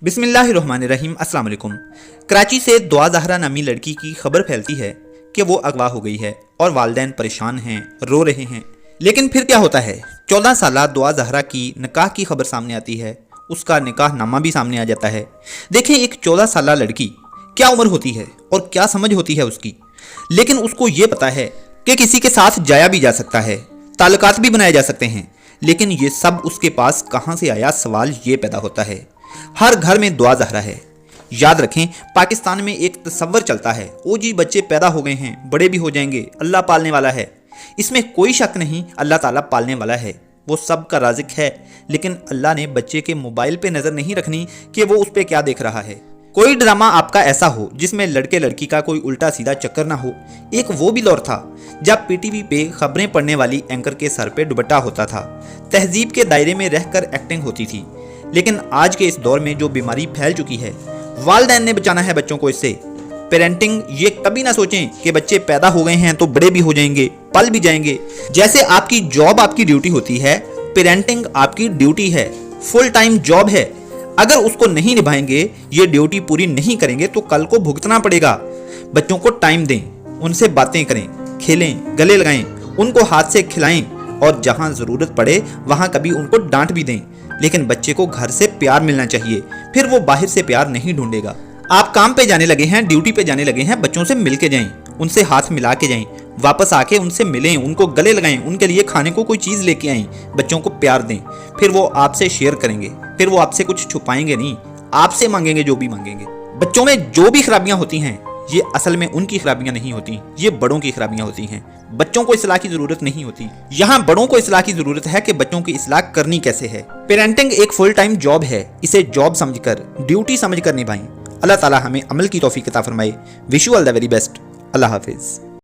बिस्मिल्लाहिर्रहमानिर्रहीम अस्सलाम वालेकुम। कराची से दुआ ज़हरा नामी लड़की की खबर फैलती है कि वो अगवा हो गई है और वालिदैन परेशान हैं, रो रहे हैं। लेकिन फिर क्या होता है, 14 साला दुआ ज़हरा की निकाह की खबर सामने आती है, उसका निकाह नामा भी सामने आ जाता है। देखें, एक 14 साला लड़की, क्या उम्र होती है और क्या समझ होती है उसकी, लेकिन उसको ये पता है कि किसी के साथ जाया भी जा सकता है, ताल्लुकात भी बनाए जा सकते हैं। लेकिन ये सब उसके पास कहाँ से आया, सवाल ये पैदा होता है। हर घर में दुआ ज़हरा है। याद रखें, पाकिस्तान में एक तसव्वुर चलता है, ओ जी बच्चे पैदा हो गए हैं, बड़े भी हो जाएंगे, अल्लाह पालने वाला है। इसमें कोई शक नहीं, अल्लाह ताला पालने वाला है, वो सब का राज़िक है। लेकिन अल्लाह ने बच्चे के मोबाइल पे नज़र नहीं रखनी कि वो उस पर क्या देख रहा है। कोई ड्रामा आपका ऐसा हो जिसमें लड़के लड़की का कोई उल्टा सीधा चक्कर ना हो। एक वो भी दौर था जब पीटीवी पे खबरें पढ़ने वाली एंकर के सर पे दुपट्टा होता था, तहजीब के दायरे में रहकर एक्टिंग होती थी। लेकिन आज के इस दौर में जो बीमारी फैल चुकी है, वालिदैन ने बचाना है बच्चों को इससे। पेरेंटिंग ये कभी ना सोचें कि बच्चे पैदा हो गए हैं तो बड़े भी हो जाएंगे, पल भी जाएंगे। जैसे आपकी जॉब आपकी ड्यूटी होती है, पेरेंटिंग आपकी ड्यूटी है, फुल टाइम जॉब है। अगर उसको नहीं निभाएंगे, ये ड्यूटी पूरी नहीं करेंगे तो कल को भुगतना पड़ेगा। बच्चों को टाइम दें, उनसे बातें करें, खेलें, गले लगाएं, उनको हाथ से खिलाएं और जहां ज़रूरत पड़े वहां कभी उनको डांट भी दें। लेकिन बच्चे को घर से प्यार मिलना चाहिए, फिर वो बाहर से प्यार नहीं ढूंढेगा। आप काम पे जाने लगे हैं, ड्यूटी पे जाने लगे हैं, बच्चों से मिल के जाएं, उनसे हाथ मिला के जाएं, वापस आके उनसे मिलें, उनको गले लगाएं, उनके लिए खाने को कोई चीज़ लेके आएं, बच्चों को प्यार दें। फिर वो आपसे शेयर करेंगे, फिर वो आपसे कुछ छुपाएंगे नहीं, आपसे मांगेंगे जो भी मांगेंगे। बच्चों में जो भी खराबियां होती हैं, ये असल में उनकी खराबियां नहीं होती, ये बड़ों की खराबियां होती हैं। बच्चों को इस्लाह की जरूरत नहीं होती, यहाँ बड़ों को इस्लाह की जरूरत है कि बच्चों की इस्लाह करनी कैसे है। पेरेंटिंग एक फुल टाइम जॉब है, इसे जॉब समझकर, ड्यूटी समझकर निभाएं। अल्लाह ताला हमें अमल की तौफीक अता फरमाए। Wish you all the very best. Allah हाफिज़।